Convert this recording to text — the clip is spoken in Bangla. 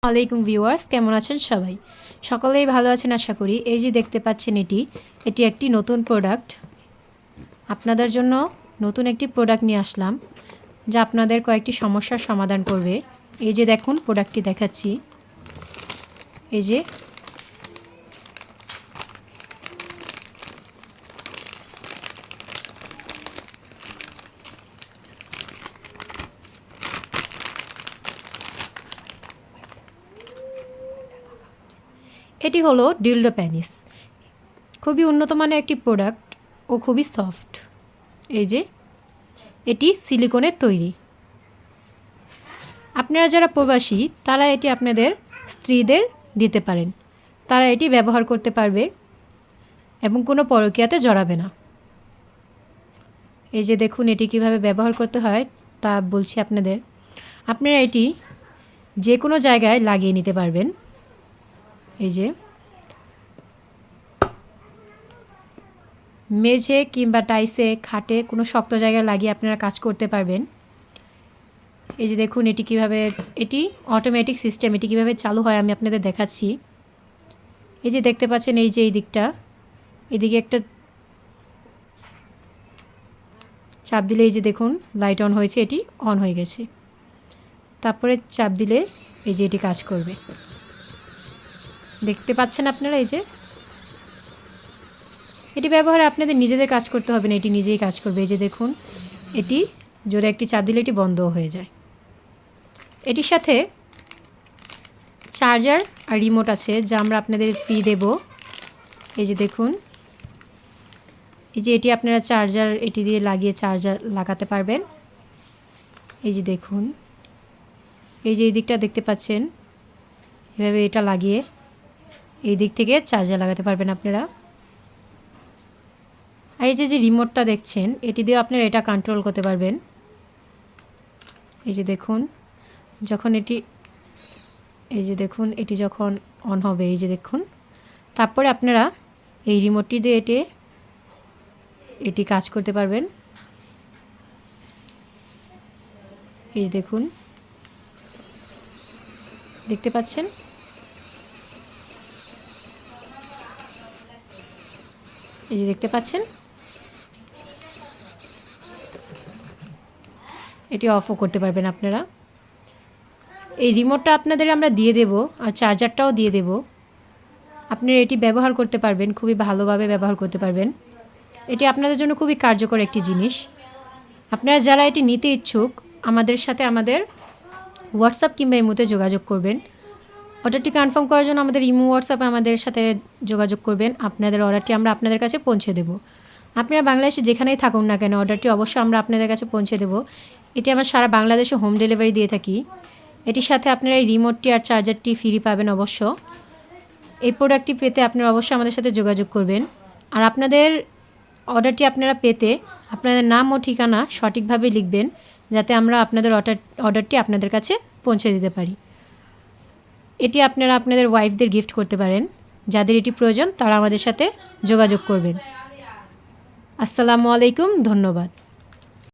আলাইকুম ভিউয়ার্স, কেমন আছেন সবাই? সকলেই ভালো আছেন আশা করি। এই যে দেখতে পাচ্ছেন এটি একটি নতুন প্রোডাক্ট। আপনাদের জন্য নতুন একটি প্রোডাক্ট নিয়ে আসলাম যা আপনাদের কয়েকটি সমস্যার সমাধান করবে। এই যে দেখুন প্রোডাক্টটি দেখাচ্ছি। এই যে এটি হলো ডিলডো প্যানিস। খুবই উন্নত মানের একটি প্রোডাক্ট ও খুবই সফট। এই যে এটি সিলিকনের তৈরি। আপনারা যারা প্রবাসী তারা এটি আপনাদের স্ত্রীদের দিতে পারেন। তারা এটি ব্যবহার করতে পারবে এবং কোনো পরকীয়াতে জড়াবে না। এই যে দেখুন এটি কিভাবে ব্যবহার করতে হয় তা বলছি আপনাদের। আপনারা এটি যে কোনো জায়গায় লাগিয়ে নিতে পারবেন। এই যে মেঝে কিংবা টাইসে, খাটে কোনো শক্ত জায়গায় লাগিয়ে আপনারা কাজ করতে পারবেন। এই যে দেখুন এটি কিভাবে, এটি অটোমেটিক সিস্টেম। এটি কিভাবে চালু হয় আমি আপনাদের দেখাচ্ছি। এই যে দেখতে পাচ্ছেন, এই যে এই দিকটা, এদিকে একটা চাপ দিলে এই যে দেখুন লাইট অন হয়েছে, এটি অন হয়ে গেছে। তারপরে চাপ দিলে এই যে এটি কাজ করবে। দেখতে পাচ্ছেন আপনারা। এই যে এটি ব্যবহারে আপনাদের নিজেদের কাজ করতে হবে না, এটি নিজেই কাজ করবে। এই যে দেখুন এটি জোরে একটি চাপ দিলে এটি বন্ধও হয়ে যায়। এটির সাথে চার্জার আর রিমোট আছে যা আমরা আপনাদের ফ্রি দেব। এই যে দেখুন, এই যে এটি আপনারা চার্জার এটি দিয়ে লাগিয়ে চার্জার লাগাতে পারবেন। এই যে দেখুন, এই যে এই দিকটা দেখতে পাচ্ছেন, এভাবে এটা লাগিয়ে এই দিক থেকে চার্জার লাগাতে পারবেন আপনারা। আর এই যে রিমোটটা দেখছেন, এটি দিয়ে আপনারা এটা কন্ট্রোল করতে পারবেন। এই যে দেখুন যখন এটি, এই যে দেখুন এটি যখন অন হবে, এই যে দেখুন, তারপরে আপনারা এই রিমোটটি দিয়ে এটি কাজ করতে পারবেন। এই যে দেখুন, দেখতে পাচ্ছেন। এই যে দেখতে পাচ্ছেন, এটি অফও করতে পারবেন আপনারা। এই রিমোটটা আপনাদের আমরা দিয়ে দেব আর চার্জারটাও দিয়ে দেব। আপনারা এটি ব্যবহার করতে পারবেন, খুবই ভালোভাবে ব্যবহার করতে পারবেন। এটি আপনাদের জন্য খুবই কার্যকর একটি জিনিস। আপনারা যারা এটি নিতে ইচ্ছুক আমাদের সাথে আমাদের হোয়াটসঅ্যাপ কিংবা ইমোতে যোগাযোগ করবেন। অর্ডারটি কনফার্ম করার জন্য আমাদের ইমো, হোয়াটসঅ্যাপে আমাদের সাথে যোগাযোগ করবেন। আপনাদের অর্ডারটি আমরা আপনাদের কাছে পৌঁছে দেব। আপনারা বাংলাদেশে যেখানেই থাকুন না কেন, অর্ডারটি অবশ্যই আমরা আপনাদের কাছে পৌঁছে দেব। এটি আমরা সারা বাংলাদেশে হোম ডেলিভারি দিয়ে থাকি। এটির সাথে আপনারা এই রিমোটটি আর চার্জারটি ফ্রি পাবেন অবশ্য। এই প্রোডাক্টটি পেতে আপনারা অবশ্যই আমাদের সাথে যোগাযোগ করবেন। আর আপনাদের অর্ডারটি আপনারা পেতে আপনাদের নাম ও ঠিকানা সঠিকভাবে লিখবেন, যাতে আমরা আপনাদের অর্ডারটি আপনাদের কাছে পৌঁছে দিতে পারি। এটি আপনারা আপনাদের ওয়াইফদের গিফট করতে পারেন। যাদের এটি প্রয়োজন তারা আমাদের সাথে যোগাযোগ করবেন। আসসালামু আলাইকুম, ধন্যবাদ।